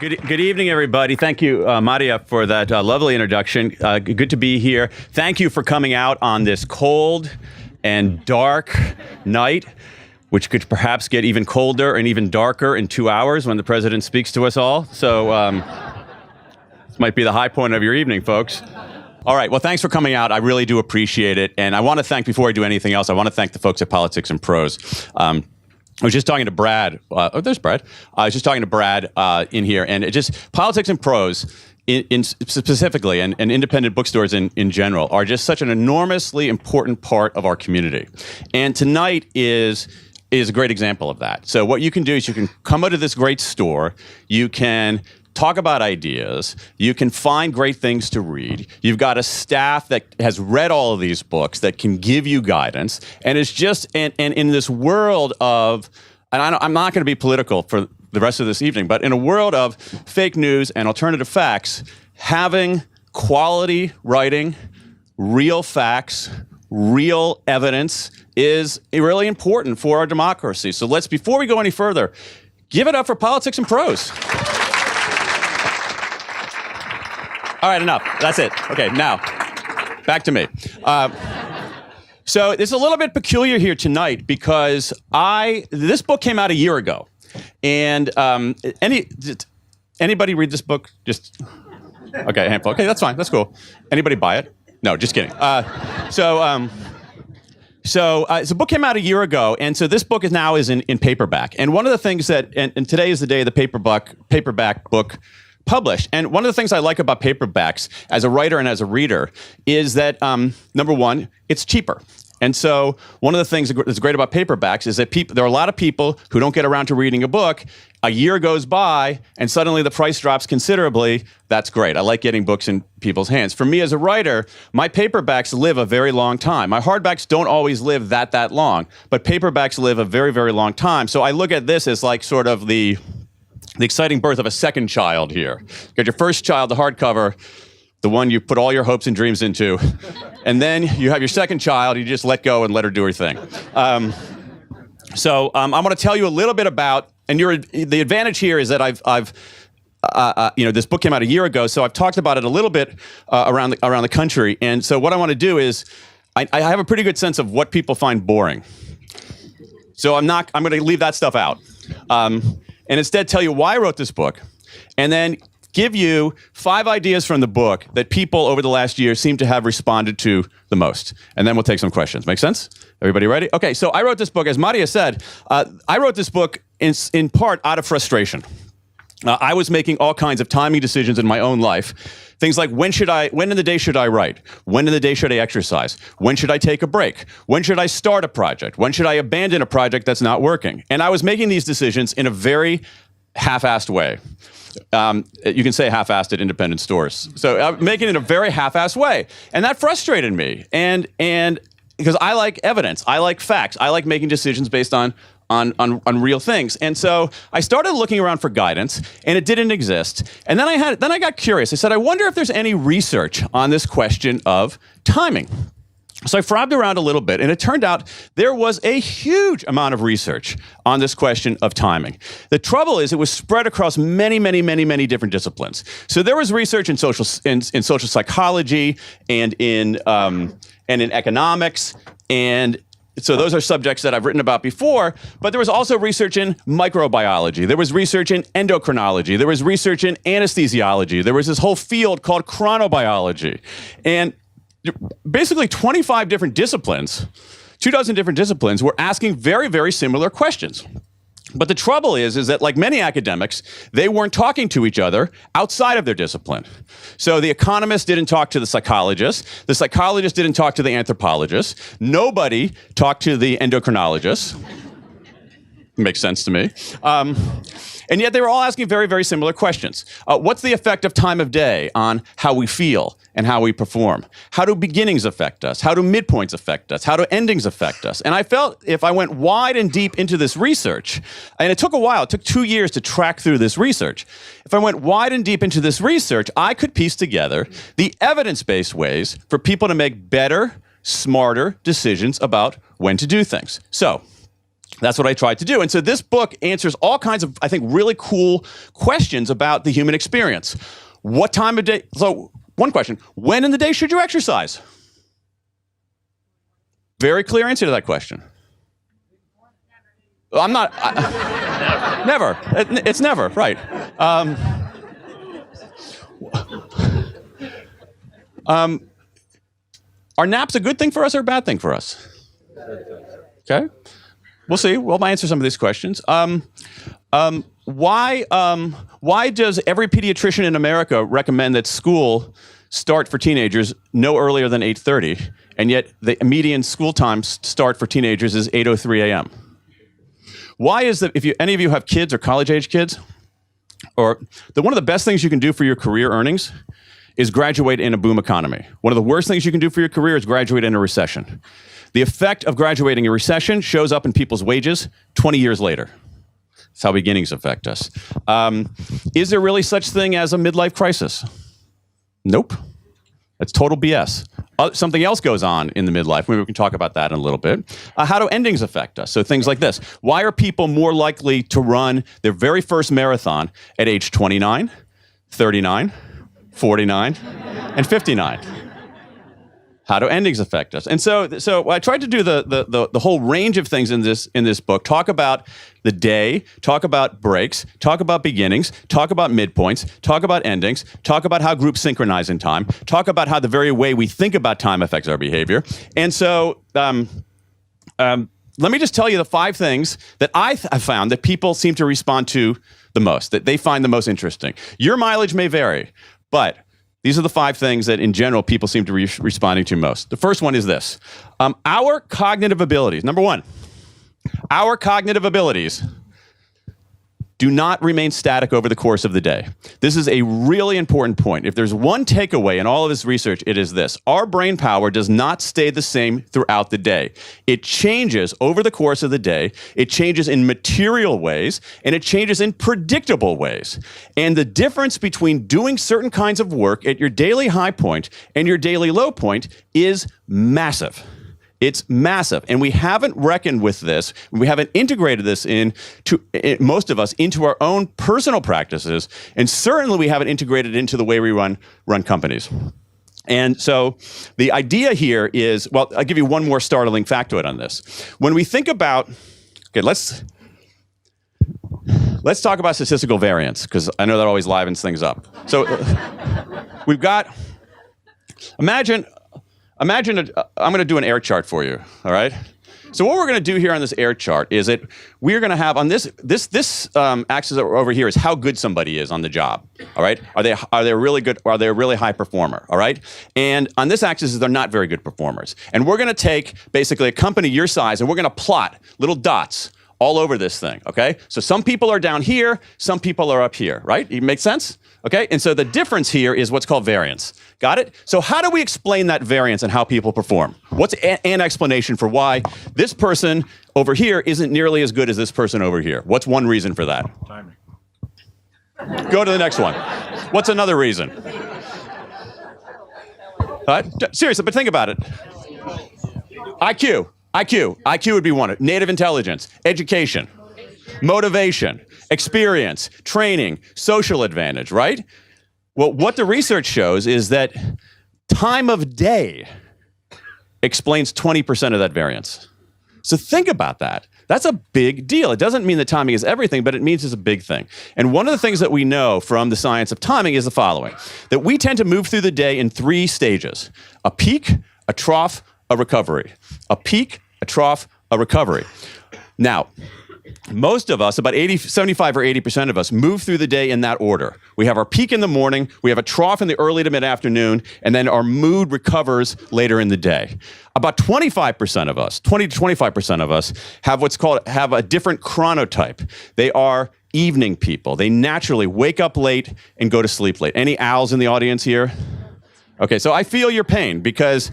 Good evening, everybody. Thank you, Maria, for that lovely introduction. Good to be here. Thank you for coming out on this cold and dark night, which could perhaps get even colder and even darker in 2 hours when the president speaks to us all. So this might be the high point of your evening, folks. All right. Well, thanks for coming out. I really do appreciate it. And I want to thank, before I do anything else, I want to thank the folks at Politics and Prose. I was just talking to Brad. There's Brad. I was just talking to Brad in here, and it just Politics and Prose, in specifically, and independent bookstores in general, are just such an enormously important part of our community. And tonight is a great example of that. So what you can do is you can come out of this great store, you can talk about ideas, you can find great things to read. You've got a staff that has read all of these books that can give you guidance. And it's just, and in this world of, and I'm not going to be political for the rest of this evening, but in a world of fake news and alternative facts, having quality writing, real facts, real evidence is really important for our democracy. So before we go any further, give it up for Politics and Prose. All right, enough. That's it. Okay, now, back to me. So it's a little bit peculiar here tonight because this book came out a year ago. And anybody read this book? Just, okay, a handful. Okay, that's fine. That's cool. Anybody buy it? No, just kidding. So the book came out a year ago, and so this book is in paperback. And one of the things that, and today is the day of the paperback book published. And one of the things I like about paperbacks as a writer and as a reader is that, number one, it's cheaper. And so one of the things that's great about paperbacks is that there are a lot of people who don't get around to reading a book. A year goes by, and suddenly the price drops considerably. That's great. I like getting books in people's hands. For me as a writer, my paperbacks live a very long time. My hardbacks don't always live that long, but paperbacks live a very, very long time. So I look at this as like sort of the exciting birth of a second child here. You got your first child, the hardcover, the one you put all your hopes and dreams into, and then you have your second child, you just let go and let her do her thing. So I'm going to tell you a little bit about, and the advantage here is that this book came out a year ago, so I've talked about it a little bit around the country, and so what I want to do is, I have a pretty good sense of what people find boring. So I'm going to leave that stuff out. And instead tell you why I wrote this book, and then give you 5 ideas from the book that people over the last year seem to have responded to the most. And then we'll take some questions. Make sense? Everybody ready? Okay, so I wrote this book, as Maria said, I wrote this book in part out of frustration. I was making all kinds of timing decisions in my own life. Things like when in the day should I write? When in the day should I exercise? When should I take a break? When should I start a project? When should I abandon a project that's not working? And I was making these decisions in a very half-assed way. You can say half-assed at independent stores. So I'm making it in a very half-assed way. And that frustrated me. And because I like evidence, I like facts, I like making decisions based on real things. And so I started looking around for guidance, and it didn't exist. And then I got curious. I said, I wonder if there's any research on this question of timing. So I frabbed around a little bit, and it turned out there was a huge amount of research on this question of timing. The trouble is it was spread across many, many, many, many different disciplines. So there was research in social psychology and in economics, and so those are subjects that I've written about before, but there was also research in microbiology. There was research in endocrinology. There was research in anesthesiology. There was this whole field called chronobiology. And basically 25 different disciplines, 24 different disciplines were asking very, very similar questions. But the trouble is that like many academics, they weren't talking to each other outside of their discipline. So the economist didn't talk to the psychologist didn't talk to the anthropologist, nobody talked to the endocrinologist. Makes sense to me. And yet they were all asking very, very similar questions. What's the effect of time of day on how we feel and how we perform? How do beginnings affect us? How do midpoints affect us? How do endings affect us? And I felt if I went wide and deep into this research, and it took a while, it took 2 years to track through this research. If I went wide and deep into this research, I could piece together the evidence-based ways for people to make better, smarter decisions about when to do things. So, That's what I tried to do. And so this book answers all kinds of, I think, really cool questions about the human experience. What time of day? So one question, when in the day should you exercise? Very clear answer to that question. I'm not, never. It's never, right. Are naps a good thing for us or a bad thing for us? Okay. We'll see. We'll answer some of these questions. Why does every pediatrician in America recommend that school start for teenagers no earlier than 8:30, and yet the median school time start for teenagers is 8:03 a.m.? Why is that? If any of you have kids or college-age kids, one of the best things you can do for your career earnings is graduate in a boom economy. One of the worst things you can do for your career is graduate in a recession. The effect of graduating a recession shows up in people's wages 20 years later. That's how beginnings affect us. Is there really such thing as a midlife crisis? Nope. That's total BS. Something else goes on in the midlife. Maybe we can talk about that in a little bit. How do endings affect us? So things like this. Why are people more likely to run their very first marathon at age 29, 39, 49, and 59? How do endings affect us? And so I tried to do the whole range of things in this book. Talk about the day, talk about breaks, talk about beginnings, talk about midpoints, talk about endings, talk about how groups synchronize in time, talk about how the very way we think about time affects our behavior. And so let me just tell you the 5 things that I have found that people seem to respond to the most, that they find the most interesting. Your mileage may vary, but these are the 5 things that, in general, people seem to be responding to most. The first one is this. Our cognitive abilities, number 1, our cognitive abilities do not remain static over the course of the day. This is a really important point. If there's one takeaway in all of this research, it is this. Our brain power does not stay the same throughout the day. It changes over the course of the day. It changes in material ways, and it changes in predictable ways. And the difference between doing certain kinds of work at your daily high point and your daily low point is massive. It's massive, and we haven't reckoned with this. We haven't integrated this most of us, into our own personal practices, and certainly we haven't integrated it into the way we run companies. And so the idea here is, well, I'll give you one more startling factoid on this. When we think about, okay, let's talk about statistical variance, because I know that always livens things up. So we've got, imagine I'm going to do an air chart for you, all right? So what we're going to do here on this air chart is that we're going to have on this axis over here is how good somebody is on the job, all right? Are they really good, or are they a really high performer, all right? And on this axis is they're not very good performers. And we're going to take basically a company your size, and we're going to plot little dots all over this thing, okay? So some people are down here, some people are up here, right? It makes sense? Okay, and so the difference here is what's called variance. Got it? So how do we explain that variance and how people perform? What's an explanation for why this person over here isn't nearly as good as this person over here? What's one reason for that? Timing. Go to the next one. What's another reason? Seriously, but think about it. IQ would be one. Native intelligence, education, motivation, experience, training, social advantage, right? Well, what the research shows is that time of day explains 20% of that variance. So think about that. That's a big deal. It doesn't mean that timing is everything, but it means it's a big thing. And one of the things that we know from the science of timing is the following, that we tend to move through the day in 3 stages: a peak, a trough, a recovery. A peak, a trough, a recovery. Now, most of us, about 75 or 80% of us, move through the day in that order. We have our peak in the morning, we have a trough in the early to mid-afternoon, and then our mood recovers later in the day. About 25% of us, 20 to 25% of us, have a different chronotype. They are evening people. They naturally wake up late and go to sleep late. Any owls in the audience here? Okay, so I feel your pain because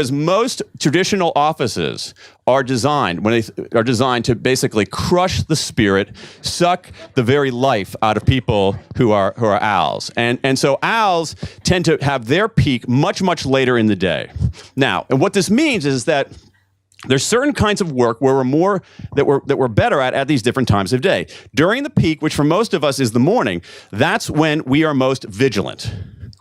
most traditional offices are designed to basically crush the spirit, suck the very life out of people who are owls. And so owls tend to have their peak much, much later in the day. Now, and what this means is that There's certain kinds of work where we're better at these different times of day. During the peak, which for most of us is the morning, that's when we are most vigilant.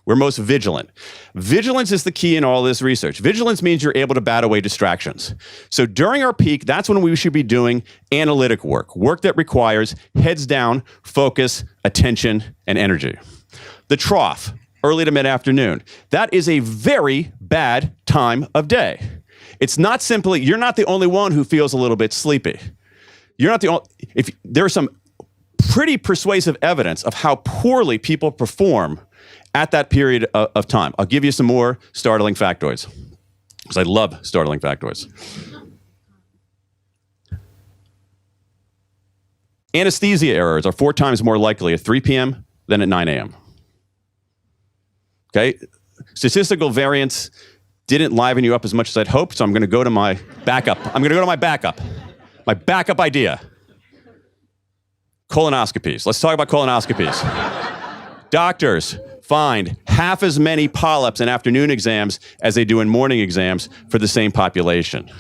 We're most vigilant. Vigilance is the key in all this research. Vigilance means you're able to bat away distractions. So during our peak, that's when we should be doing analytic work that requires heads down, focus, attention, and energy. The trough, early to mid-afternoon, that is a very bad time of day. It's not simply, you're not the only one who feels a little bit sleepy. You're not the only, there's some pretty persuasive evidence of how poorly people perform at that period of time. I'll give you some more startling factoids, because I love startling factoids. Anesthesia errors are 4 times more likely at 3 p.m. than at 9 a.m. Okay? Statistical variance didn't liven you up as much as I'd hoped, so I'm going to go to my backup. My backup idea. Colonoscopies. Let's talk about colonoscopies. Doctors find half as many polyps in afternoon exams as they do in morning exams for the same population.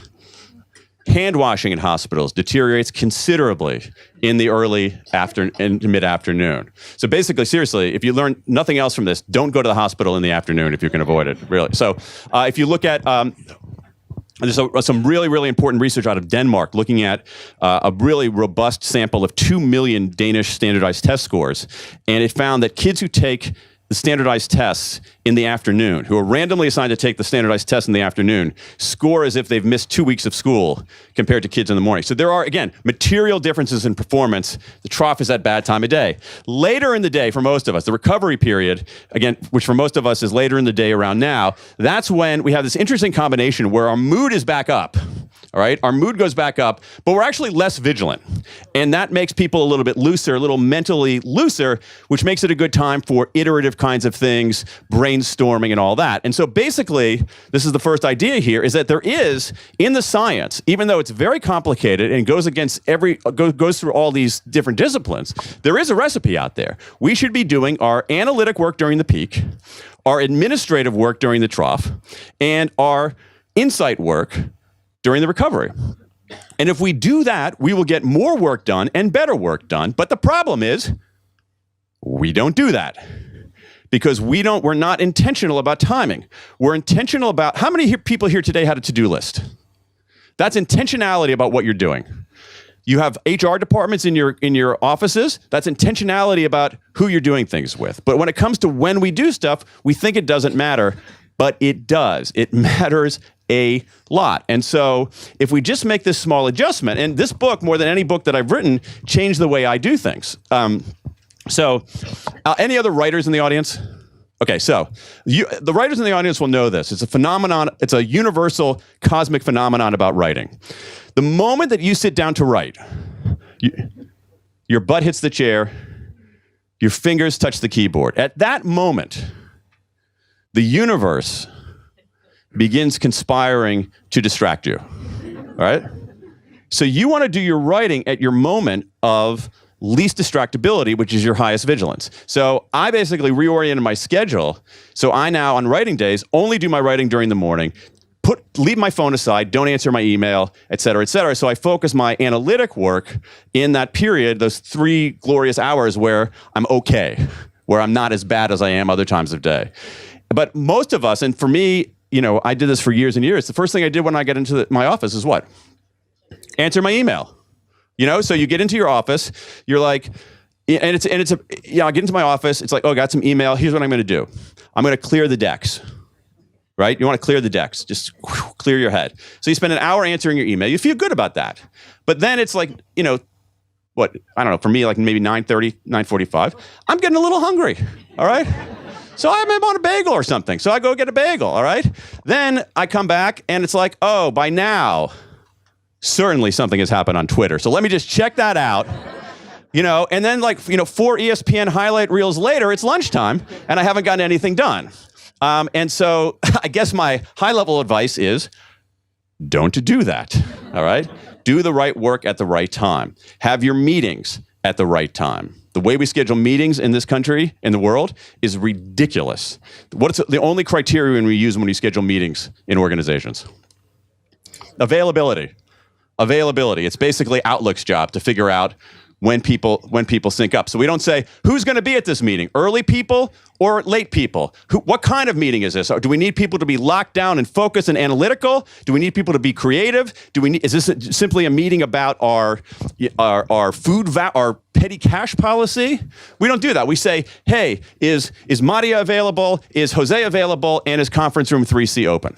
Hand washing in hospitals deteriorates considerably in the early and mid-afternoon. So basically, seriously, if you learn nothing else from this, don't go to the hospital in the afternoon if you can avoid it, really. So if you look at, there's some really, really important research out of Denmark looking at a really robust sample of 2 million Danish standardized test scores. And it found that kids who take the standardized tests in the afternoon, who are randomly assigned to take the standardized tests in the afternoon, score as if they've missed 2 weeks of school compared to kids in the morning. So there are, again, material differences in performance. The trough is that bad time of day. Later in the day, for most of us, the recovery period, again, which for most of us is later in the day around now, that's when we have this interesting combination where our mood is back up. All right, our mood goes back up, but we're actually less vigilant. And that makes people a little bit looser, a little mentally looser, which makes it a good time for iterative kinds of things, brainstorming and all that. And so basically, this is the first idea here, is that there is, in the science, even though it's very complicated and goes through all these different disciplines, there is a recipe out there. We should be doing our analytic work during the peak, our administrative work during the trough, and our insight work during the recovery. And if we do that, we will get more work done and better work done. But the problem is, we don't do that. Because we're not intentional about timing. We're intentional about, how many people here today had a to-do list? That's intentionality about what you're doing. You have HR departments in your offices. That's intentionality about who you're doing things with. But when it comes to when we do stuff, we think it doesn't matter, but it does. It matters a lot. And so if we just make this small adjustment, and this book, more than any book that I've written, changed the way I do things. Any other writers in the audience? Okay, so the writers in the audience will know this. It's a phenomenon, it's a universal cosmic phenomenon about writing. The moment that you sit down to write, your butt hits the chair, your fingers touch the keyboard. At that moment, the universe begins conspiring to distract you, all right? So you want to do your writing at your moment of least distractibility, which is your highest vigilance. So I basically reoriented my schedule. So I now, on writing days, only do my writing during the morning, leave my phone aside, don't answer my email, et cetera, et cetera. So I focus my analytic work in that period, those 3 glorious hours where I'm okay, where I'm not as bad as I am other times of day. But most of us, and for me, I did this for years and years. The first thing I did when I get into my office is what? Answer my email. So you get into your office, you're like, I get into my office, it's like, oh, I got some email, here's what I'm going to do. I'm going to clear the decks, right? You want to clear the decks, just clear your head. So you spend an hour answering your email, you feel good about that. But then it's like, I don't know, for me, like maybe 9:30, 9:45, I'm getting a little hungry, all right? So I'm on a bagel or something, so I go get a bagel, all right? Then I come back, and it's like, oh, by now, certainly something has happened on Twitter. So let me just check that out, and then 4 ESPN highlight reels later, it's lunchtime, and I haven't gotten anything done. And so I guess my high-level advice is, don't do that, all right? Do the right work at the right time. Have your meetings at the right time. The way we schedule meetings in this country, in the world, is ridiculous. What's the only criterion we use when we schedule meetings in organizations? Availability. Availability. It's basically Outlook's job to figure out when people sync up. So we don't say, who's going to be at this meeting? Early people or late people? What kind of meeting is this? Or do we need people to be locked down and focused and analytical? Do we need people to be creative? Is this simply a meeting about our petty cash policy? We don't do that. We say, hey, is Maria available? Is Jose available? And is conference room 3C open?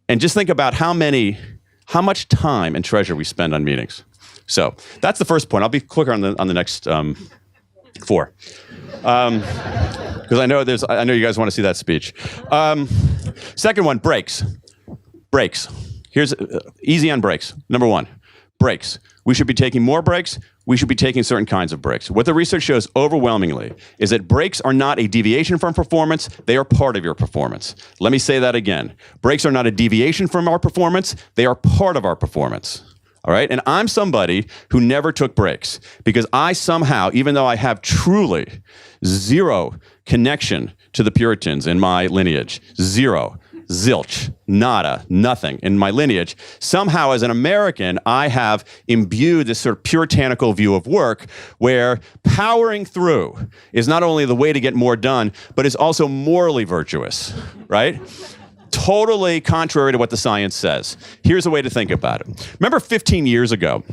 And just think about how much time and treasure we spend on meetings. So that's the first point. I'll be quicker on the next 4, because I know you guys want to see that speech. Second one, breaks. Breaks. Here's easy on breaks. Number 1, breaks. We should be taking more breaks. We should be taking certain kinds of breaks. What the research shows overwhelmingly is that breaks are not a deviation from performance. They are part of your performance. Let me say that again. Breaks are not a deviation from our performance. They are part of our performance. All right? And I'm somebody who never took breaks because I somehow, even though I have truly zero connection to the Puritans in my lineage, zero, zilch, nada, nothing in my lineage, somehow as an American, I have imbued this sort of puritanical view of work where powering through is not only the way to get more done, but is also morally virtuous, right? Totally contrary to what the science says. Here's a way to think about it. Remember 15 years ago,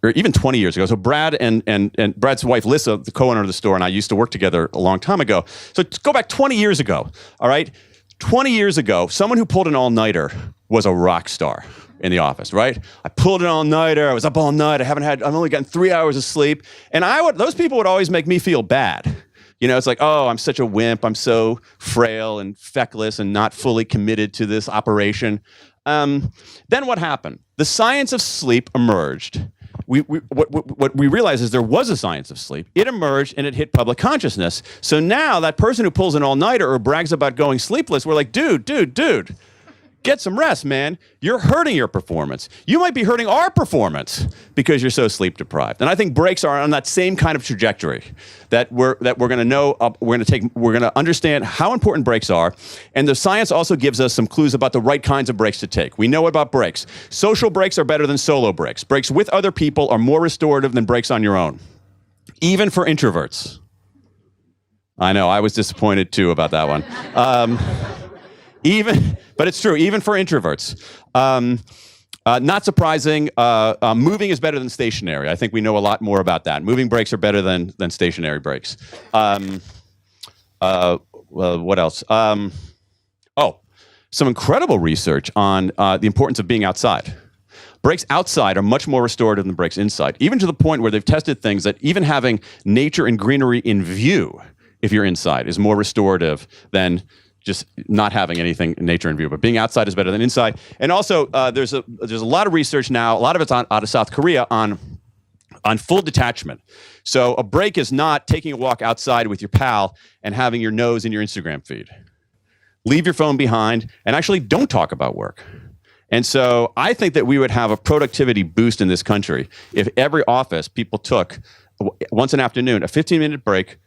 or even 20 years ago. So Brad and Brad's wife, Lissa, the co-owner of the store, and I used to work together a long time ago. So go back 20 years ago, all right? 20 years ago, someone who pulled an all-nighter was a rock star in the office, right? I pulled an all-nighter. I was up all night. I've only gotten 3 hours of sleep. And those people would always make me feel bad. You know, it's like, oh, I'm such a wimp. I'm so frail and feckless and not fully committed to this operation. Then what happened? The science of sleep emerged. What we realized is there was a science of sleep. It emerged and it hit public consciousness. So now that person who pulls an all-nighter or brags about going sleepless, we're like, dude, get some rest, man. You're hurting your performance. You might be hurting our performance because you're so sleep deprived. And I think breaks are on that same kind of trajectory that we're going to know. We're going to understand how important breaks are, and the science also gives us some clues about the right kinds of breaks to take. We know about breaks. Social breaks are better than solo breaks. Breaks with other people are more restorative than breaks on your own, even for introverts. I know. I was disappointed too about that one. But it's true, even for introverts. Not surprising, moving is better than stationary. I think we know a lot more about that. Moving breaks are better than stationary breaks. What else? Some incredible research on the importance of being outside. Breaks outside are much more restorative than breaks inside, even to the point where they've tested things that even having nature and greenery in view, if you're inside, is more restorative than just not having anything in nature in view. But being outside is better than inside. And also, there's a lot of research now, a lot of it's out of South Korea, on full detachment. So a break is not taking a walk outside with your pal and having your nose in your Instagram feed. Leave your phone behind and actually don't talk about work. And so I think that we would have a productivity boost in this country if every office people took once an afternoon a 15-minute break,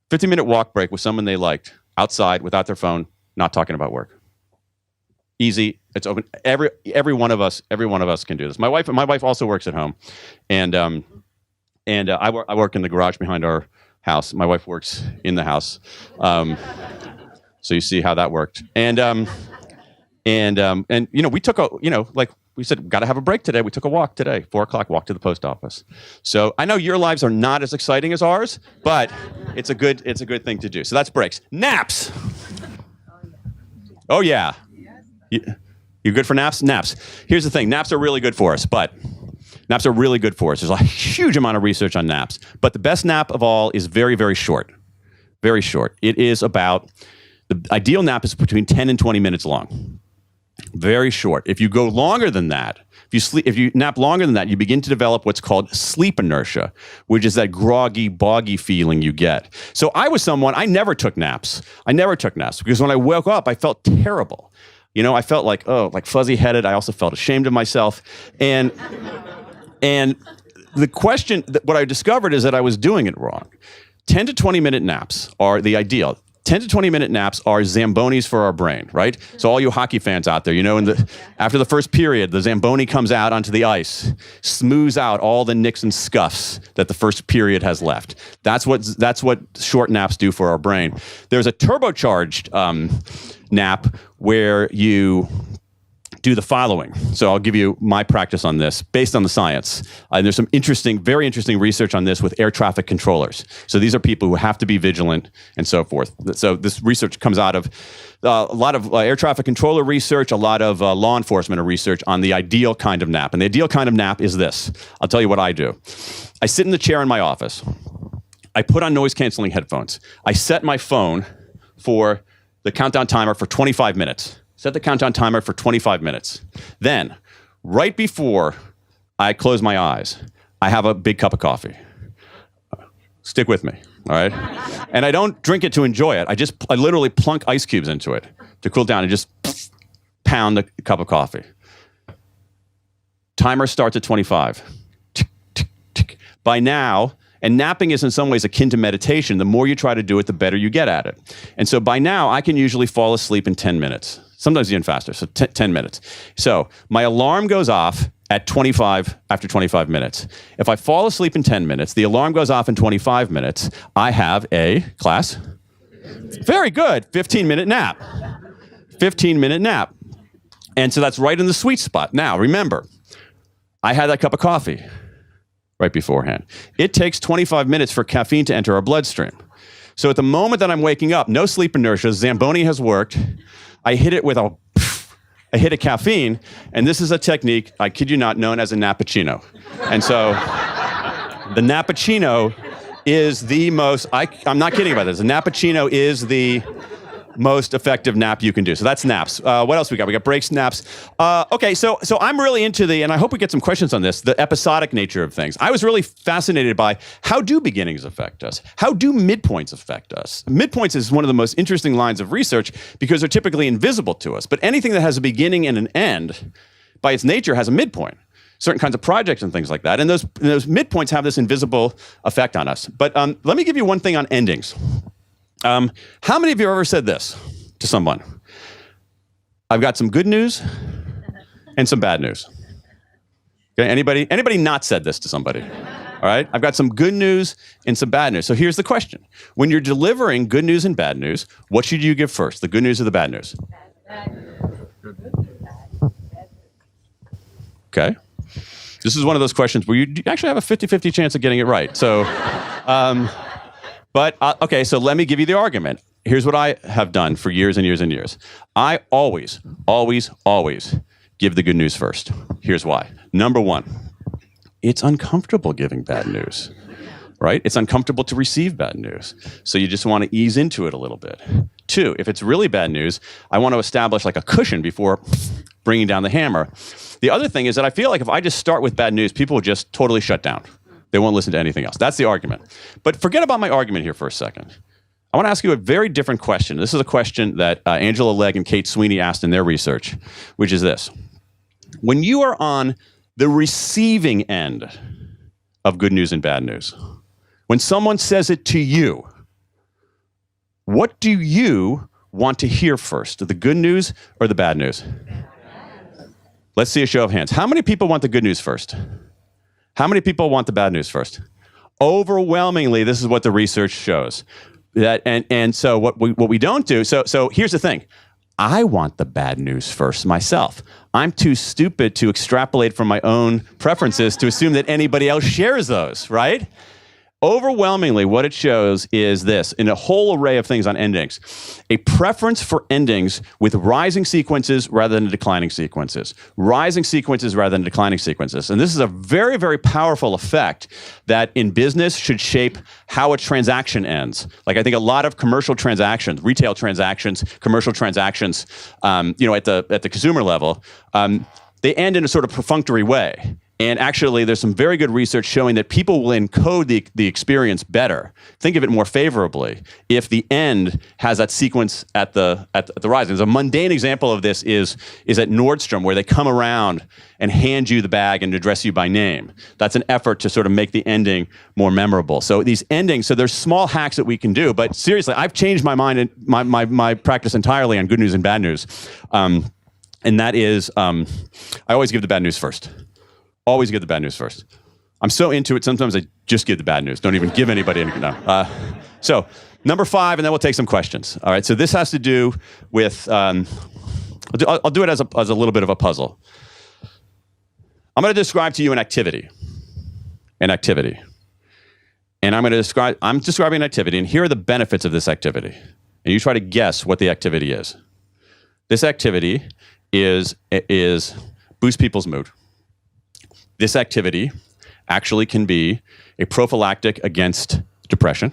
15-minute walk break with someone they liked, outside without their phone, not talking about work. Easy. It's open. Every one of us can do this. My wife also works at home, and I work in the garage behind our house. My wife works in the house, so you see how that worked. And we took like we said, got to have a break today. We took a walk today, 4:00 walk to the post office. So I know your lives are not as exciting as ours, but it's a good thing to do. So that's breaks. Naps. Oh yeah. You good for naps? Naps. Here's the thing. Naps are really good for us, but naps are really good for us. There's a huge amount of research on naps, but the best nap of all is very, very short. Very short. It is about, the ideal nap is between 10 and 20 minutes long. Very short. If you go longer than that, if you nap longer than that, you begin to develop what's called sleep inertia, which is that groggy, boggy feeling you get. So I never took naps. Because when I woke up, I felt terrible. I felt like fuzzy-headed. I also felt ashamed of myself. And the question, what I discovered is that I was doing it wrong. 10 to 20 minute naps are the ideal. 10 to 20-minute naps are Zambonis for our brain, right? So all you hockey fans out there, after the first period, the Zamboni comes out onto the ice, smooths out all the nicks and scuffs that the first period has left. That's what short naps do for our brain. There's a turbocharged nap where you do the following. So I'll give you my practice on this based on the science. And there's some very interesting research on this with air traffic controllers. So these are people who have to be vigilant and so forth. So this research comes out of a lot of air traffic controller research, a lot of law enforcement research on the ideal kind of nap. And the ideal kind of nap is this. I'll tell you what I do. I sit in the chair in my office. I put on noise-canceling headphones. I set my phone for the countdown timer for 25 minutes. Set the countdown timer for 25 minutes. Then, right before I close my eyes, I have a big cup of coffee. Stick with me, all right? And I don't drink it to enjoy it. I literally plunk ice cubes into it to cool down and just pound the cup of coffee. Timer starts at 25. Tick, tick, tick. By now, and napping is in some ways akin to meditation. The more you try to do it, the better you get at it. And so by now, I can usually fall asleep in 10 minutes. Sometimes even faster, so 10 minutes. So my alarm goes off at after 25 minutes. If I fall asleep in 10 minutes, the alarm goes off in 25 minutes, I have a, class? Very good, 15-minute nap. 15-minute nap. And so that's right in the sweet spot. Now, remember, I had that cup of coffee right beforehand. It takes 25 minutes for caffeine to enter our bloodstream. So at the moment that I'm waking up, no sleep inertia, Zamboni has worked. I hit it with a hit of caffeine, and this is a technique, I kid you not, known as a nappuccino. And so the nappuccino is the most, I'm not kidding about this, the nappuccino is the most effective nap you can do. So that's naps. What else we got? We got breaks, naps. Okay, so I'm really into and I hope we get some questions on this, the episodic nature of things. I was really fascinated by how do beginnings affect us? How do midpoints affect us? Midpoints is one of the most interesting lines of research because they're typically invisible to us. But anything that has a beginning and an end, by its nature, has a midpoint. Certain kinds of projects and things like that. And those midpoints have this invisible effect on us. But let me give you one thing on endings. How many of you have ever said this to someone? I've got some good news and some bad news. Okay, anybody not said this to somebody? All right, I've got some good news and some bad news. So here's the question. When you're delivering good news and bad news, what should you give first, the good news or the bad news? Okay. This is one of those questions where you actually have a 50-50 chance of getting it right. So, okay, so let me give you the argument. Here's what I have done for years and years and years. I always, always, always give the good news first. Here's why. Number one, it's uncomfortable giving bad news, right? It's uncomfortable to receive bad news. So you just want to ease into it a little bit. Two, if it's really bad news, I want to establish like a cushion before bringing down the hammer. The other thing is that I feel like if I just start with bad news, people will just totally shut down. They won't listen to anything else. That's the argument. But forget about my argument here for a second. I want to ask you a very different question. This is a question that Angela Legg and Kate Sweeney asked in their research, which is this. When you are on the receiving end of good news and bad news, when someone says it to you, what do you want to hear first, the good news or the bad news? Let's see a show of hands. How many people want the good news first? How many people want the bad news first? Overwhelmingly, this is what the research shows. And so what we don't do, so here's the thing. I want the bad news first myself. I'm too stupid to extrapolate from my own preferences to assume that anybody else shares those, right? Overwhelmingly, what it shows is this, in a whole array of things on endings, a preference for endings with rising sequences rather than declining sequences. Rising sequences rather than declining sequences. And this is a very, very powerful effect that in business should shape how a transaction ends. Like I think a lot of commercial transactions, retail transactions, commercial transactions, at the consumer level, they end in a sort of perfunctory way. And actually, there's some very good research showing that people will encode the experience better, think of it more favorably, if the end has that sequence at the rise. And a mundane example of this is at Nordstrom, where they come around and hand you the bag and address you by name. That's an effort to sort of make the ending more memorable. So these endings, so there's small hacks that we can do, but seriously, I've changed my mind and my practice entirely on good news and bad news. And that is, I always give the bad news first. Always give the bad news first. I'm so into it, sometimes I just give the bad news. Don't even give anybody any. No. So, number 5, and then we'll take some questions. All right, so this has to do with, I'll do it as a little bit of a puzzle. I'm going to describe to you an activity. And I'm describing an activity, and here are the benefits of this activity. And you try to guess what the activity is. This activity is boost people's mood. This activity actually can be a prophylactic against depression.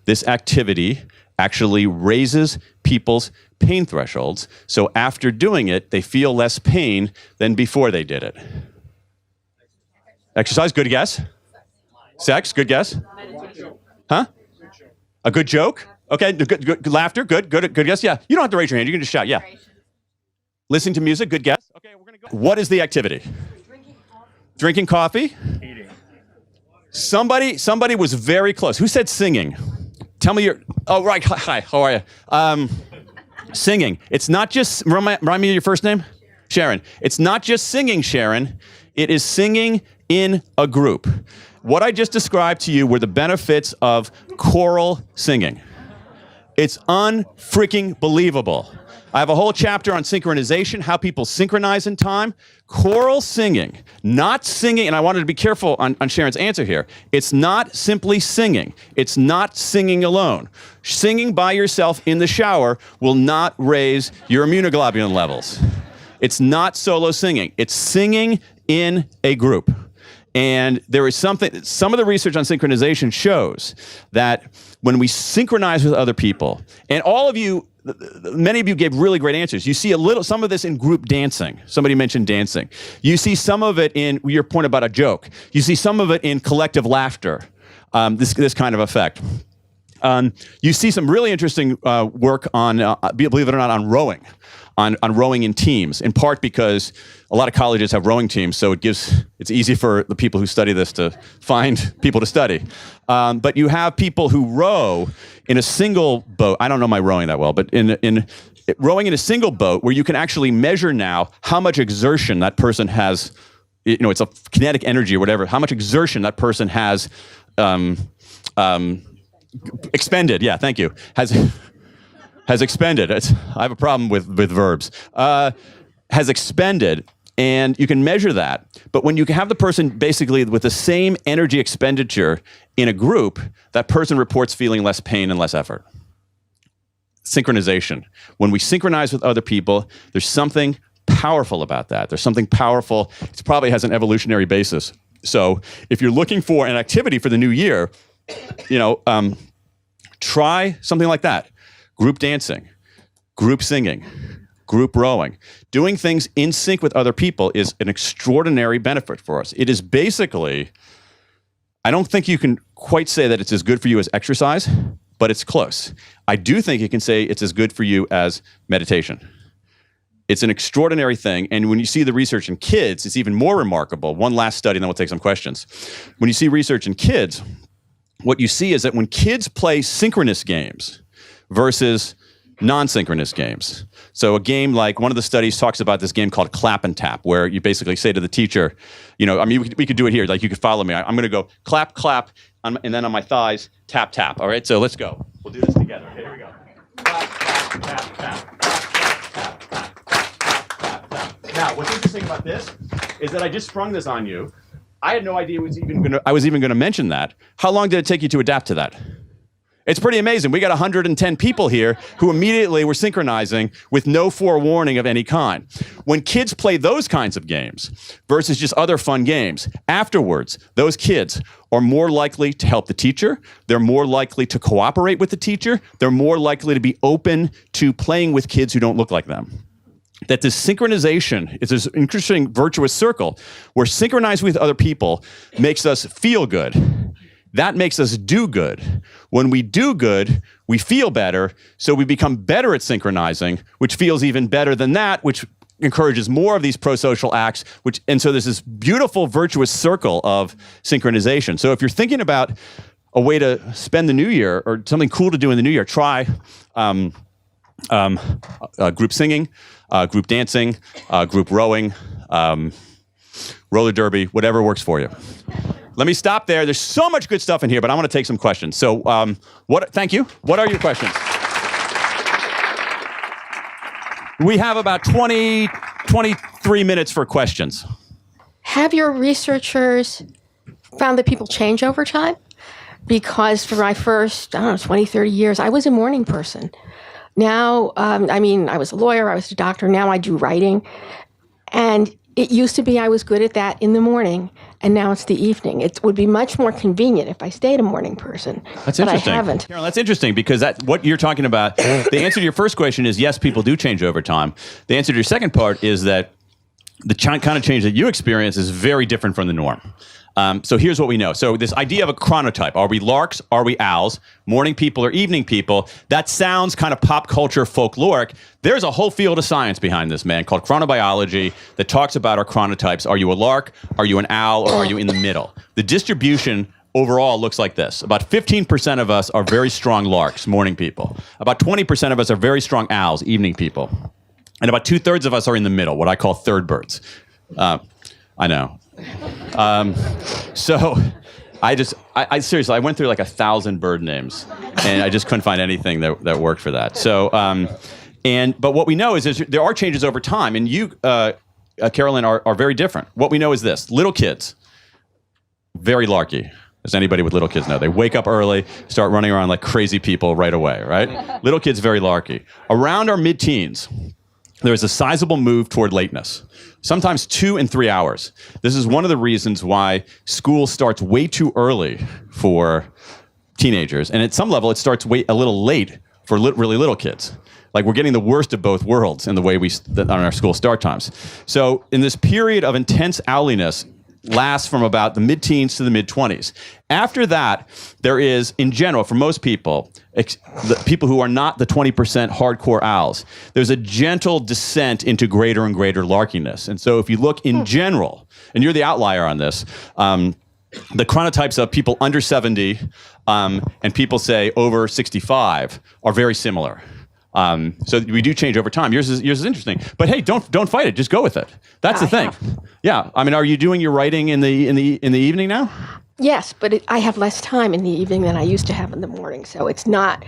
This activity actually raises people's pain thresholds, so after doing it, they feel less pain than before they did it. Exercise, good guess. Sex, good guess. Huh? A good joke? Okay, good laughter, good guess. Yeah, you don't have to raise your hand. You can just shout. Yeah. Listening to music, good guess. Okay, we're gonna go. What is the activity? Drinking coffee. Eating. Somebody was very close. Who said singing? Tell me your. Oh right. Hi. How are you? Singing. It's not just. Remind me of your first name. Sharon. It's not just singing, Sharon. It is singing in a group. What I just described to you were the benefits of choral singing. It's unfreaking believable. I have a whole chapter on synchronization, how people synchronize in time. Choral singing, not singing, and I wanted to be careful on Sharon's answer here. It's not simply singing. It's not singing alone. Singing by yourself in the shower will not raise your immunoglobulin levels. It's not solo singing. It's singing in a group. And there is some of the research on synchronization shows that when we synchronize with other people, and all of you, many of you gave really great answers. You see some of this in group dancing. Somebody mentioned dancing. You see some of it in your point about a joke. You see some of it in collective laughter, this kind of effect. You see some really interesting work on, believe it or not, on rowing. On rowing in teams, in part because a lot of colleges have rowing teams, so it's easy for the people who study this to find people to study. But you have people who row in a single boat. I don't know my rowing that well, but in rowing in a single boat where you can actually measure now how much exertion that person has, it's a kinetic energy or whatever, how much exertion that person has expended. Yeah, thank you. Has expended. I have a problem with verbs. Has expended, and you can measure that. But when you have the person basically with the same energy expenditure in a group, that person reports feeling less pain and less effort. Synchronization. When we synchronize with other people, there's something powerful about that. There's something powerful. It probably has an evolutionary basis. So if you're looking for an activity for the new year, try something like that. Group dancing, group singing, group rowing. Doing things in sync with other people is an extraordinary benefit for us. It is basically, I don't think you can quite say that it's as good for you as exercise, but it's close. I do think you can say it's as good for you as meditation. It's an extraordinary thing, and when you see the research in kids, it's even more remarkable. One last study, and then we'll take some questions. When you see research in kids, what you see is that when kids play synchronous games versus non-synchronous games. So a game like, one of the studies talks about this game called clap and tap, where you basically say to the teacher, we could do it here, like you could follow me. I'm going to go clap, clap, and then on my thighs, tap, tap. All right, so let's go. We'll do this together. Here we go. Clap, clap, tap, tap. Clap, clap, tap, tap, tap, tap. Now, what's interesting about this is that I just sprung this on you. I had no idea I was even going to mention that. How long did it take you to adapt to that? It's pretty amazing. We got 110 people here who immediately were synchronizing with no forewarning of any kind. When kids play those kinds of games versus just other fun games, afterwards, those kids are more likely to help the teacher. They're more likely to cooperate with the teacher. They're more likely to be open to playing with kids who don't look like them. that this synchronization is this interesting virtuous circle where synchronizing with other people makes us feel good. That makes us do good. When we do good, we feel better, so we become better at synchronizing, which feels even better than that, which encourages more of these pro-social acts, and so there's this beautiful virtuous circle of synchronization. So if you're thinking about a way to spend the new year or something cool to do in the new year, try group singing, group dancing, group rowing, roller derby, whatever works for you. Let me stop there. There's so much good stuff in here, but I want to take some questions. So thank you. What are your questions? We have about 23 minutes for questions. Have your researchers found that people change over time? Because for my first, 20, 30 years, I was a morning person. Now, I was a lawyer, I was a doctor, now I do writing. And it used to be I was good at that in the morning, and now it's the evening. It would be much more convenient if I stayed a morning person. That's interesting. But I haven't. Carol, that's interesting because what you're talking about, the answer to your first question is yes, people do change over time. The answer to your second part is that the kind of change that you experience is very different from the norm. So here's what we know. So this idea of a chronotype, are we larks, are we owls, morning people or evening people, that sounds kind of pop culture folkloric. There's a whole field of science behind this, man, called chronobiology that talks about our chronotypes. Are you a lark, are you an owl, or are you in the middle? The distribution overall looks like this. About 15% of us are very strong larks, morning people. About 20% of us are very strong owls, evening people. And about 2/3 of us are in the middle, what I call third birds. I know. So I seriously, I went through like 1,000 bird names and I just couldn't find anything that worked for that. So, but what we know is there are changes over time, and you, Carolyn, are very different. What we know is this: little kids, very larky. As anybody with little kids know, they wake up early, start running around like crazy people right away, right? Little kids, very larky. Around our mid-teens, there's a sizable move toward lateness. Sometimes 2 and 3 hours. This is one of the reasons why school starts way too early for teenagers. And at some level, it starts a little late for really little kids. Like we're getting the worst of both worlds in the way on our school start times. So in this period of intense owliness, lasts from about the mid-teens to the mid-20s. After that, there is, in general, for most people, the people who are not the 20% hardcore owls, there's a gentle descent into greater and greater larkiness. And so if you look in general, and you're the outlier on this, the chronotypes of people under 70 and people, say, over 65 are very similar. So we do change over time. Yours is interesting, but hey, don't fight it. Just go with it. That's the thing. Yeah, I mean, are you doing your writing in the evening now? Yes, but I have less time in the evening than I used to have in the morning. So it's not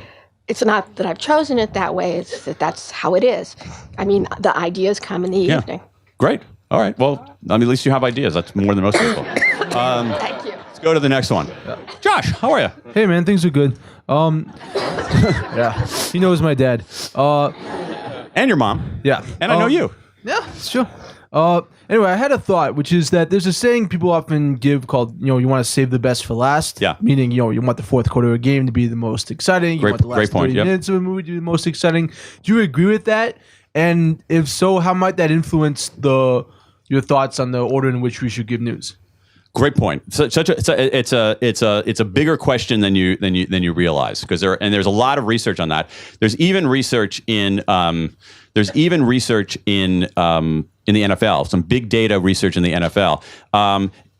that I've chosen it that way. It's that that's how it is. I mean, the ideas come in the evening. Great. All right. Well, I mean, at least you have ideas. That's more than most people. Thank you. Let's go to the next one. Josh, how are you? Hey, man, things are good. Yeah, he knows my dad. And your mom. Yeah. And I know you. Yeah, sure. Anyway, I had a thought, which is that there's a saying people often give called, you want to save the best for last. Yeah. Meaning, you want the fourth quarter of a game to be the most exciting. You want the last 30 minutes of a movie to be the most exciting. Do you agree with that? And if so, how might that influence your thoughts on the order in which we should give news? Great point. It's a bigger question than you realize, because there's a lot of research on that. There's even research in the NFL, some big data research in the NFL.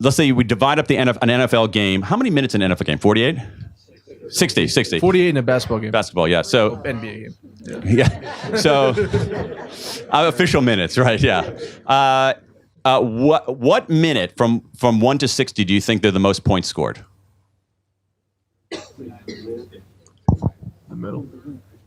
Let's say we divide up an NFL game. How many minutes in an NFL game? 48? 60. 48 in a basketball game. Basketball, yeah. So NBA game. Yeah. So official minutes, right? Yeah. What minute from 1 to 60 do you think they're the most points scored? The middle.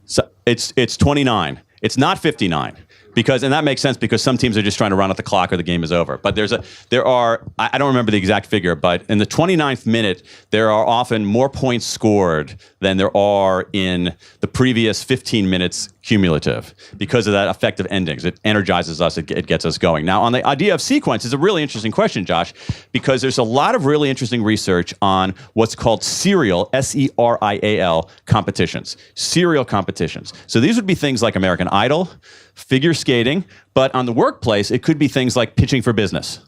So it's 29. It's not 59, and that makes sense because some teams are just trying to run out the clock or the game is over. But there are I don't remember the exact figure, but in the 29th minute there are often more points scored than there are in the previous 15 minutes cumulative because of that effective endings. It energizes us. It gets us going. Now, on the idea of sequence is a really interesting question, Josh, because there's a lot of really interesting research on what's called serial, SERIAL, competitions. Serial competitions. So these would be things like American Idol, figure skating, but on the workplace, it could be things like pitching for business.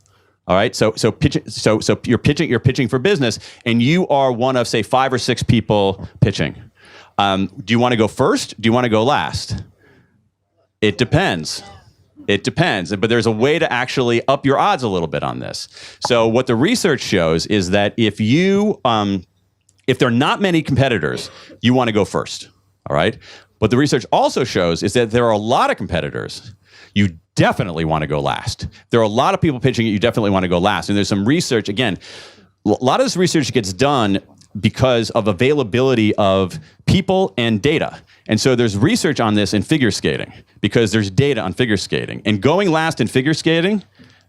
All right, so you're pitching for business, and you are one of, say, 5 or 6 people pitching. Do you want to go first? Do you want to go last? It depends. It depends. But there's a way to actually up your odds a little bit on this. So what the research shows is that if there are not many competitors, you want to go first. All right. What the research also shows is that there are a lot of competitors. You definitely want to go last. There are a lot of people pitching it. You definitely want to go last. And there's some research, again, a lot of this research gets done because of availability of people and data. And so there's research on this in figure skating because there's data on figure skating. And going last in figure skating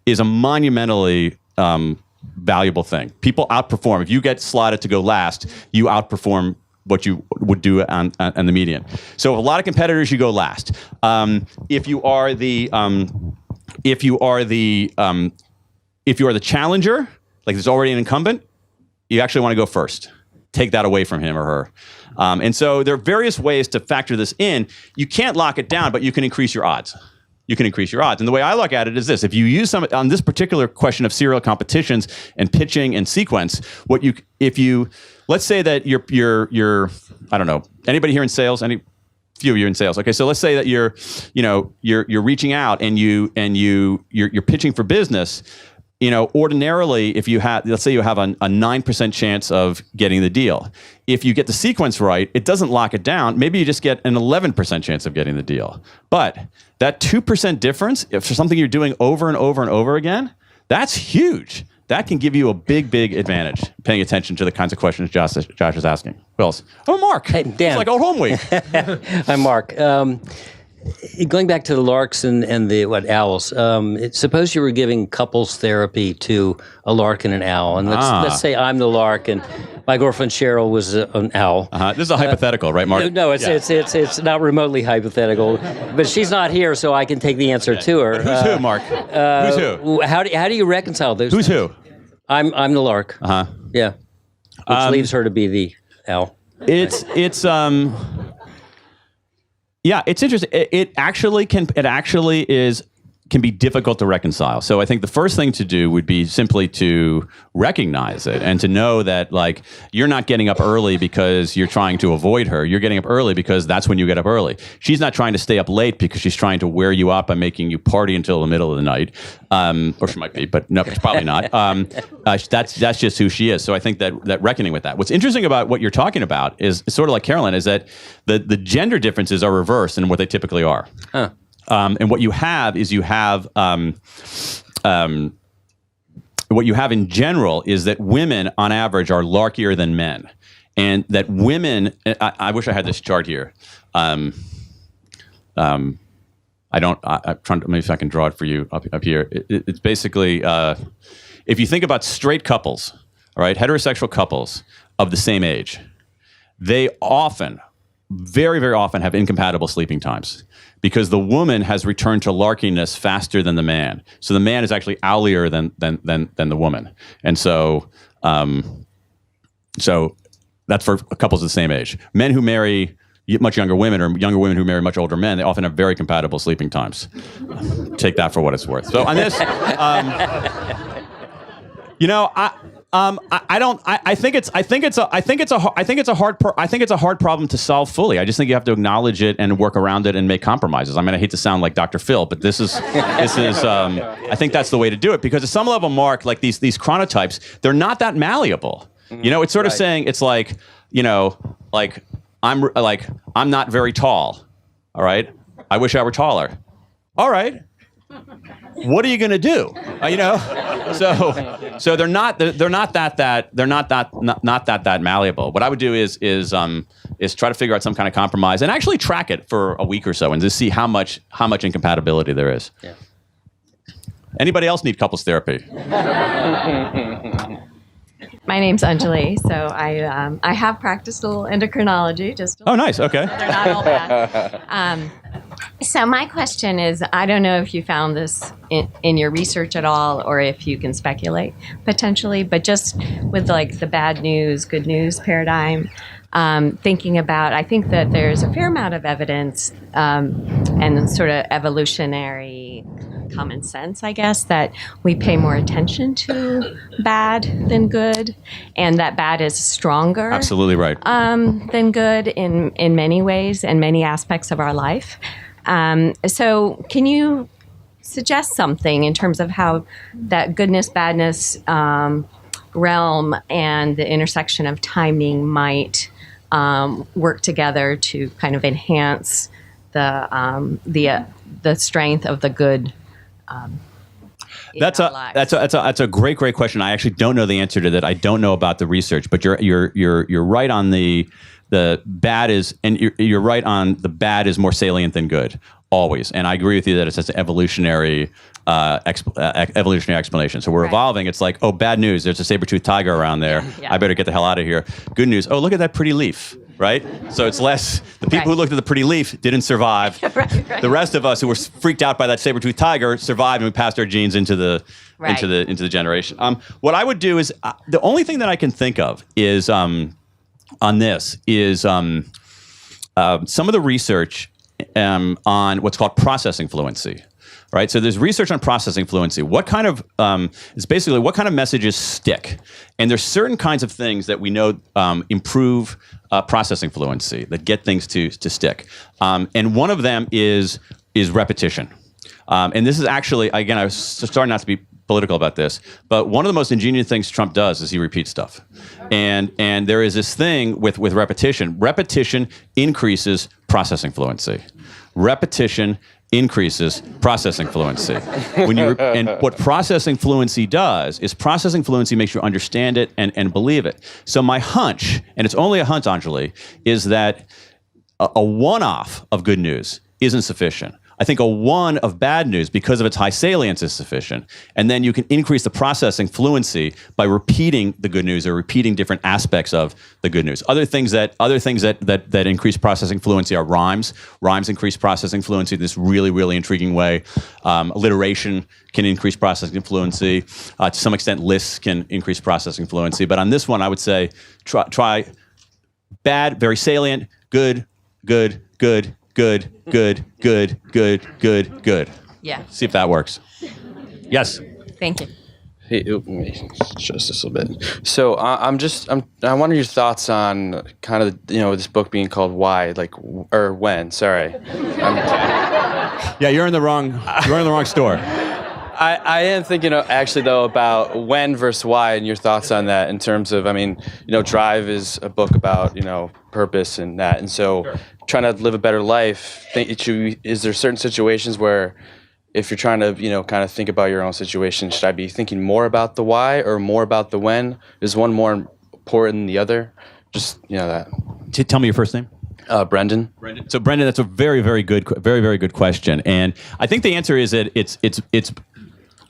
is a monumentally valuable thing. People outperform. If you get slotted to go last, you outperform what you would do on the median. So a lot of competitors, you go last. If you are the challenger, like there's already an incumbent, you actually want to go first. Take that away from him or her. And so there are various ways to factor this in. You can't lock it down, but you can increase your odds. You can increase your odds. And the way I look at it is this. If you use some, on this particular question of serial competitions and pitching and sequence, let's say that you're I don't know, anybody here in sales? Any few of you in sales? Okay, so let's say that you're reaching out and you're pitching for business. Ordinarily, if let's say you have a 9% chance of getting the deal. If you get the sequence right, it doesn't lock it down. Maybe you just get an 11% chance of getting the deal. But that 2% difference, if for something you're doing over and over and over again, that's huge. That can give you a big, big advantage, paying attention to the kinds of questions Josh is asking. Who else? Oh, Mark. Hey, Dan. It's like old home week. Hi, Mark. Going back to the larks and the owls, suppose you were giving couples therapy to a lark and an owl, and let's say I'm the lark and my girlfriend Cheryl was an owl. This is a hypothetical, right, Mark? No, it's not remotely hypothetical, but she's not here, so I can take the answer to her. Who's who, Mark? Who's who? How do you reconcile those? Who's things? who? I'm the lark. Yeah, which leaves her to be the owl. Yeah, it's interesting. It actually can be difficult to reconcile. So I think the first thing to do would be simply to recognize it and to know that, like, you're not getting up early because you're trying to avoid her. You're getting up early because that's when you get up early. She's not trying to stay up late because she's trying to wear you up by making you party until the middle of the night. Or she might be, but no, it's probably not. That's just who she is. So I think that reckoning with that. What's interesting about what you're talking about is sort of like Carolyn, is that the gender differences are reversed in what they typically are. Huh. And what you have is what you have in general is that women, on average, are larkier than men, and that women. I wish I had this chart here. I don't. I'm trying to, maybe if I can draw it for you up here. It's basically if you think about straight couples, all right, heterosexual couples of the same age, they often, very, very often, have incompatible sleeping times. Because the woman has returned to larkiness faster than the man, so the man is actually owlier than the woman, and so that's for couples of the same age. Men who marry much younger women or younger women who marry much older men, they often have very compatible sleeping times. Take that for what it's worth. So on this, I think it's a hard problem to solve fully. I just think you have to acknowledge it and work around it and make compromises. I mean, I hate to sound like Dr. Phil, but this is I think that's the way to do it, because at some level, Mark, like these chronotypes, they're not that malleable. It's sort of saying, it's like, I'm not very tall. All right, I wish I were taller. All right. What are you going to do? So they're not that malleable. What I would do is try to figure out some kind of compromise and actually track it for a week or so and just see how much incompatibility there is. Yeah. Anybody else need couples therapy? My name's Anjali. So I have practiced a little endocrinology. Just a Oh, little nice. bit. Okay. They're not all bad. So my question is, I don't know if you found this in your research at all, or if you can speculate potentially, but just with like the bad news, good news paradigm, thinking about, I think that there's a fair amount of evidence and sort of evolutionary common sense, I guess, that we pay more attention to bad than good, and that bad is stronger. Absolutely right. Than good in many ways and many aspects of our life. So can you suggest something in terms of how that goodness, badness realm and the intersection of timing might work together to kind of enhance the strength of the good? That's a great question. I actually don't know the answer to that. I don't know about the research, but you're right on the bad is, and you're right on the bad is more salient than good always. And I agree with you that it's an evolutionary explanation. So we're evolving. It's like, oh, bad news. There's a saber-toothed tiger around there. Yeah. I better get the hell out of here. Good news. Oh, look at that pretty leaf. Right? So it's less, the people who looked at the pretty leaf didn't survive. Right. The rest of us who were freaked out by that saber-toothed tiger survived, and we passed our genes into the generation. What I would do is, the only thing that I can think of is, on this, is some of the research on what's called processing fluency. Right, so there's research on processing fluency. What kind of it's basically what kind of messages stick, and there's certain kinds of things that we know improve processing fluency, that get things to stick. And one of them is repetition. And this is actually, again, I was starting not to be political about this, but one of the most ingenious things Trump does is he repeats stuff. And there is this thing with repetition. Repetition increases processing fluency. Repetition increases processing fluency. And what processing fluency does is processing fluency makes you understand it and believe it. So my hunch, and it's only a hunch, Anjali, is that a one-off of good news isn't sufficient. I think a one of bad news, because of its high salience, is sufficient. And then you can increase the processing fluency by repeating the good news or repeating different aspects of the good news. Other things that increase processing fluency are rhymes. Rhymes increase processing fluency in this really, really intriguing way. Alliteration can increase processing fluency. To some extent, lists can increase processing fluency. But on this one, I would say try bad, very salient, good, good, good, good, good, good, good, good, good. Yeah. See if that works. Yes. Thank you. Hey, let me adjust this a little bit. So I wonder your thoughts on kind of this book being called Why, or When. Sorry. Yeah, you're in the wrong store. I am thinking actually though about when versus why, and your thoughts on that in terms of, Drive is a book about purpose and that, and so trying to live a better life. Is there certain situations where, if you're trying to kind of think about your own situation, should I be thinking more about the why or more about the when? Is one more important than the other? Just that. Tell me your first name. Brendan. So Brendan, that's a very, very good question, and I think the answer is that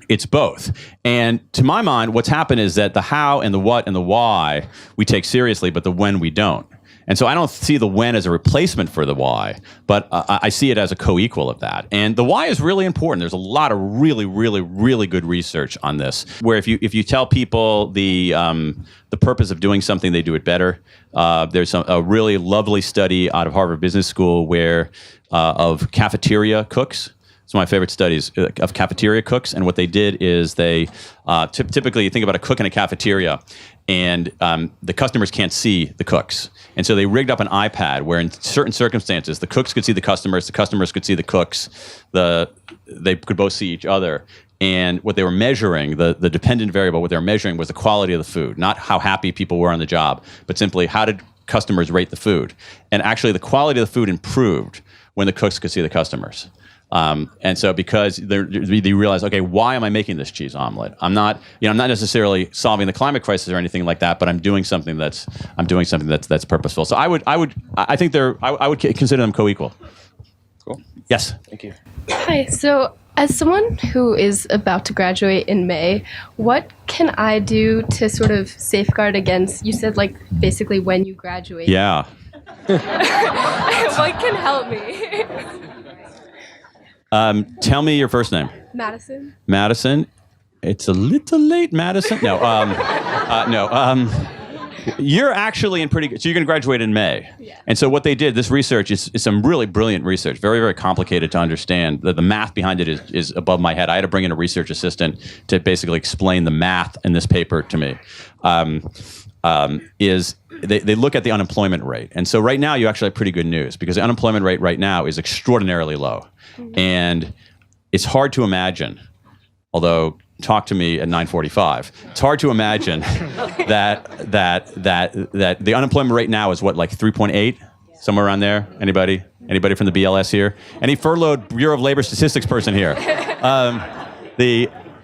it's both. And to my mind, what's happened is that the how and the what and the why we take seriously, but the when we don't. And so I don't see the when as a replacement for the why, but I see it as a co-equal of that. And the why is really important. There's a lot of really, really, really good research on this, where if you tell people the purpose of doing something, they do it better. There's a really lovely study out of Harvard Business School where of cafeteria cooks. It's one of my favorite studies of cafeteria cooks. And what they did is they typically, you think about a cook in a cafeteria, and the customers can't see the cooks. And so they rigged up an iPad where in certain circumstances, the cooks could see the customers could see the cooks, they could both see each other. And what they were measuring, the dependent variable, what they were measuring was the quality of the food, not how happy people were on the job, but simply how did customers rate the food. And actually the quality of the food improved when the cooks could see the customers. And so because they realize, okay, why am I making this cheese omelet? I'm not necessarily solving the climate crisis or anything like that, but I'm doing something that's purposeful. So I would consider them co-equal. Cool. Yes. Thank you. Hi. So As someone who is about to graduate in May, what can I do to sort of safeguard against, you said like basically when you graduate. Yeah. What can help me? Tell me your first name. Madison. Madison. It's a little late, Madison. No. No. You're actually in pretty good. So you're going to graduate in May. Yeah. And so what they did, this research is some really brilliant research, very, very complicated to understand. The math behind it is above my head. I had to bring in a research assistant to basically explain the math in this paper to me. They look at the unemployment rate. And so right now you actually have pretty good news because the unemployment rate right now is extraordinarily low. And it's hard to imagine, although talk to me at 9:45. It's hard to imagine that the unemployment rate now is what, like 3.8, somewhere around there. Anybody from the BLS here? Any furloughed Bureau of Labor Statistics person here?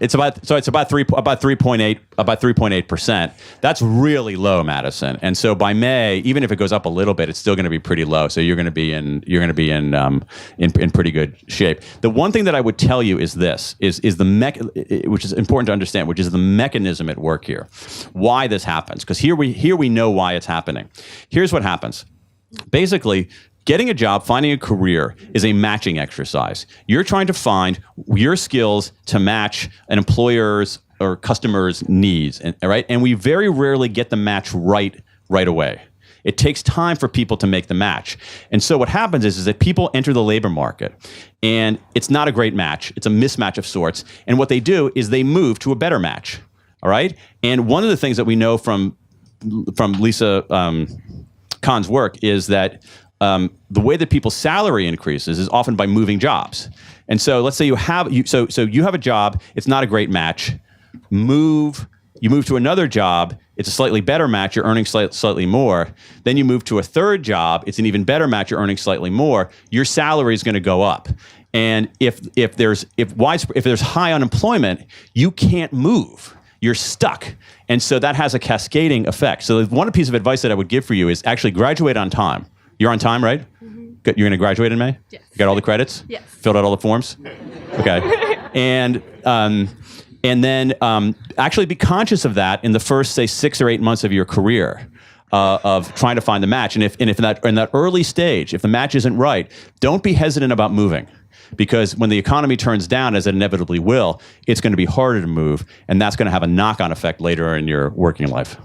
It's about 3.8%. That's really low, Madison. And so by May, even if it goes up a little bit, it's still going to be pretty low. So you're going to be in pretty good shape. The one thing that I would tell you is this: is which is important to understand, which is the mechanism at work here, why this happens. Because here we know why it's happening. Here's what happens. Basically, getting a job, finding a career is a matching exercise. You're trying to find your skills to match an employer's or customer's needs, right? And we very rarely get the match right away. It takes time for people to make the match. And so what happens is that people enter the labor market, and it's not a great match. It's a mismatch of sorts. And what they do is they move to a better match, all right? And one of the things that we know from Lisa Kahn's work is that the way that people's salary increases is often by moving jobs. And so let's say you have a job, it's not a great match. You move to another job, it's a slightly better match, you're earning slightly more. Then you move to a third job, it's an even better match, you're earning slightly more. Your salary is going to go up. And if there's high unemployment, you can't move. You're stuck. And so that has a cascading effect. So one piece of advice that I would give for you is actually graduate on time. You're on time, right? Mm-hmm. You're going to graduate in May? Yes. You got all the credits? Yes. Filled out all the forms? Okay. And then actually be conscious of that in the first, say, 6 or 8 months of your career of trying to find the match. And if in that early stage, if the match isn't right, don't be hesitant about moving. Because when the economy turns down, as it inevitably will, it's going to be harder to move, and that's going to have a knock-on effect later in your working life.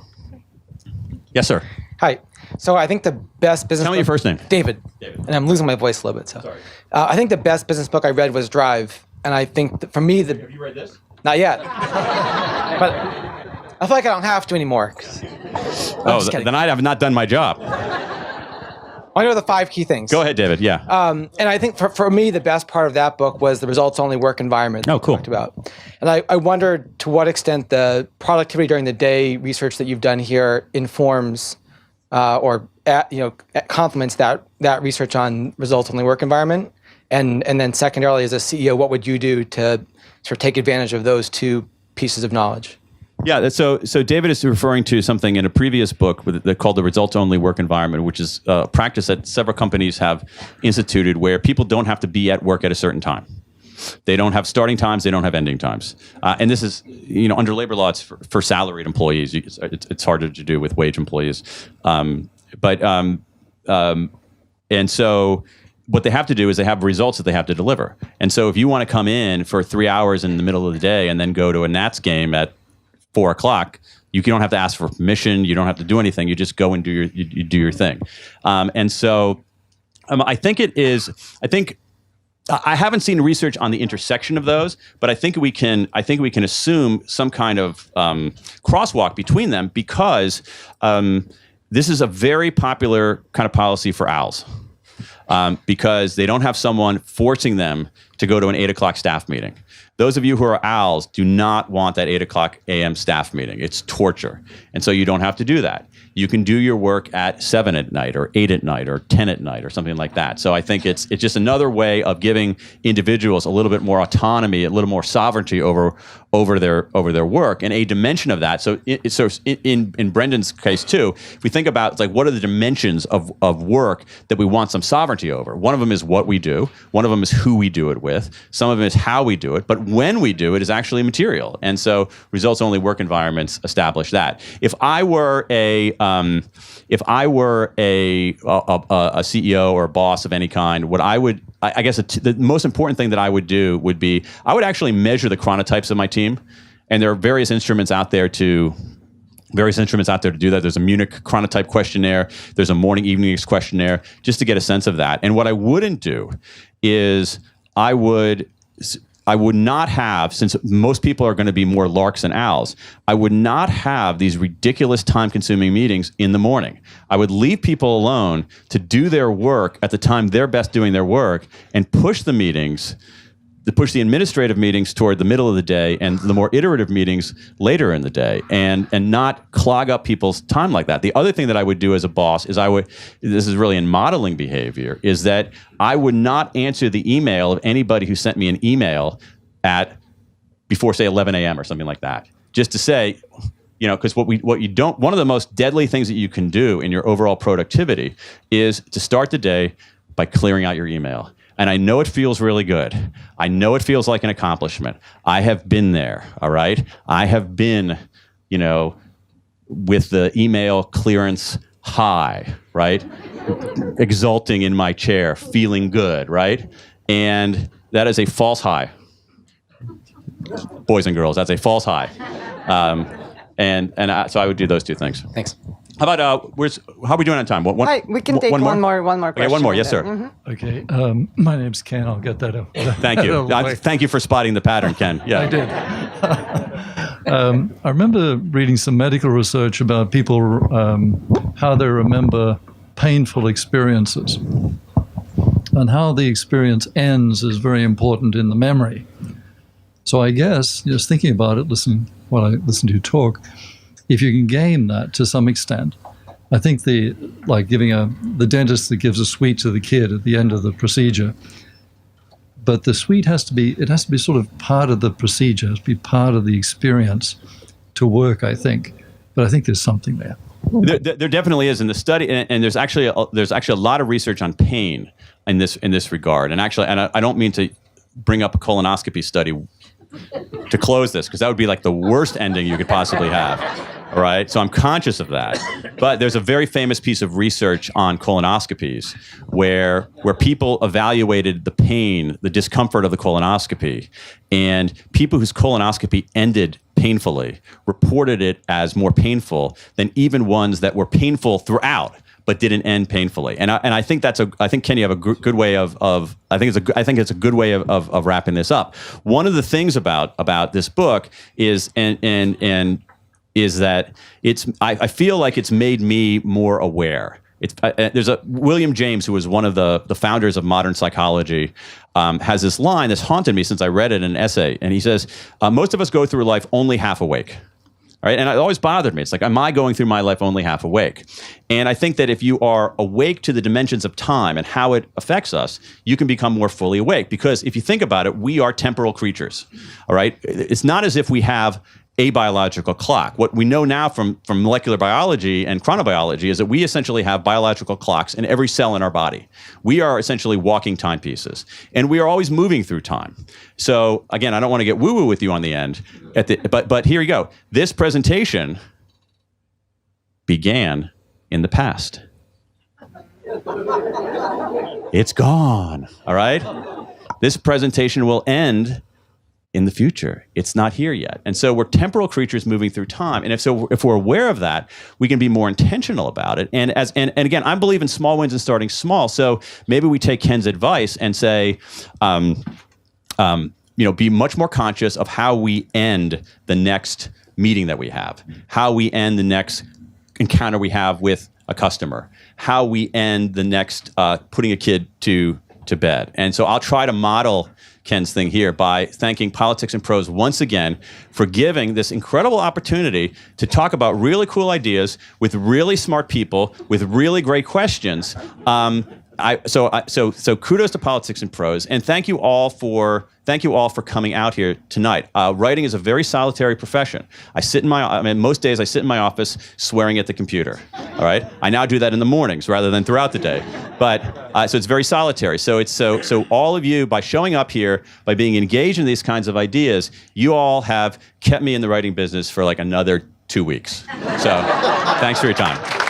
Yes, sir. Hi. So I think the best business. Tell me your first name. David. And I'm losing my voice a little bit. So. Sorry. I think the best business book I read was Drive, and I think for me Have you read this? not yet, but I feel like I don't have to anymore. Then I have not done my job. I know the 5 key things. Go ahead, David. Yeah. And I think for me, the best part of that book was the results-only work environment. Oh, cool. Talked about. And I wondered to what extent the productivity during the day research that you've done here informs complements that research on results-only work environment. And then secondarily, as a CEO, what would you do to sort of take advantage of those 2 pieces of knowledge? Yeah, so David is referring to something in a previous book called the results-only work environment, which is a practice that several companies have instituted where people don't have to be at work at a certain time. They don't have starting times, they don't have ending times. And this is, under labor law, it's for salaried employees. It's harder to do with wage employees. And so what they have to do is they have results that they have to deliver. And so if you want to come in for 3 hours in the middle of the day and then go to a Nats game at 4 o'clock, you don't have to ask for permission. You don't have to do anything. You just go and do your thing. And so I think I haven't seen research on the intersection of those, but I think we can assume some kind of crosswalk between them because this is a very popular kind of policy for owls. Because they don't have someone forcing them to go to an 8 o'clock staff meeting. Those of you who are owls do not want that 8 o'clock a.m. staff meeting. It's torture. And so you don't have to do that. You can do your work at 7 at night or 8 at night or 10 at night or something like that. So I think it's just another way of giving individuals a little bit more autonomy, a little more sovereignty over their work. And a dimension of that, so in Brendan's case too, if we think about like what are the dimensions of work that we want some sovereignty over? One of them is what we do. One of them is who we do it with. Some of them is how we do it. But when we do it is actually material. And so results-only work environments establish that. If I were a CEO or a boss of any kind, what I would, I guess the most important thing that I would do would be, I would actually measure the chronotypes of my team. And there are various instruments out there to do that. There's a Munich chronotype questionnaire. There's a morning evening questionnaire, just to get a sense of that. And what I wouldn't do is I would not have, since most people are going to be more larks than owls, I would not have these ridiculous time-consuming meetings in the morning. I would leave people alone to do their work at the time they're best doing their work and push the administrative meetings toward the middle of the day and the more iterative meetings later in the day, and not clog up people's time like that. The other thing that I would do as a boss is this is really in modeling behavior, is that I would not answer the email of anybody who sent me an email before say 11 a.m. or something like that. Just to say, because one of the most deadly things that you can do in your overall productivity is to start the day by clearing out your email. And I know it feels really good. I know it feels like an accomplishment. I have been there, all right? I have been, with the email clearance high, right? Exulting in my chair, feeling good, right? And that is a false high. Boys and girls, that's a false high. So I would do those two things. Thanks. How about how are we doing on time? Hi, we can take one more question. Okay, one more. Yes, sir. Mm-hmm. Okay. My name's Ken. I'll get that out. Thank you. Thank you for spotting the pattern, Ken. Yeah, I did. I remember reading some medical research about people, how they remember painful experiences, and how the experience ends is very important in the memory. So I guess, just thinking about it, while I listen to you talk, if you can game that to some extent, I think the dentist that gives a sweet to the kid at the end of the procedure, but the sweet has to be sort of part of the procedure, it has to be part of the experience to work, I think. But I think there's something there. There definitely is in the study, and there's actually a lot of research on pain in this regard. And actually, I don't mean to bring up a colonoscopy study to close this, because that would be like the worst ending you could possibly have. All right, so I'm conscious of that. But there's a very famous piece of research on colonoscopies where people evaluated the pain, the discomfort of the colonoscopy, and people whose colonoscopy ended painfully reported it as more painful than even ones that were painful throughout but didn't end painfully. And I think I think Ken, you have a good way of I think it's a good way of wrapping this up. One of the things about this book is is that I feel like it's made me more aware. There's William James, who was one of the founders of modern psychology, has this line that's haunted me since I read it in an essay, and he says, most of us go through life only half awake. All right? And it always bothered me. It's like, am I going through my life only half awake? And I think that if you are awake to the dimensions of time and how it affects us, you can become more fully awake. Because if you think about it, we are temporal creatures. All right? It's not as if we have a biological clock. What we know now from molecular biology and chronobiology is that we essentially have biological clocks in every cell in our body. We are essentially walking timepieces, and we are always moving through time. So again, I don't want to get woo-woo with you on the end, but here you go. This presentation began in the past. It's gone, all right? This presentation will end in the future. It's not here yet. And so we're temporal creatures moving through time. And if we're aware of that, we can be more intentional about it. And again, I believe in small wins and starting small. So maybe we take Ken's advice and say, be much more conscious of how we end the next meeting that we have, how we end the next encounter we have with a customer, how we end the next putting a kid to to bed. And so I'll try to model Ken's thing here by thanking Politics and Prose once again for giving this incredible opportunity to talk about really cool ideas with really smart people with really great questions. So kudos to Politics and Prose, and thank you all for coming out here tonight. Writing is a very solitary profession. Most days I sit in my office swearing at the computer. All right, I now do that in the mornings rather than throughout the day. But so it's very solitary. So all of you, by showing up here, by being engaged in these kinds of ideas, you all have kept me in the writing business for like another 2 weeks. So thanks for your time.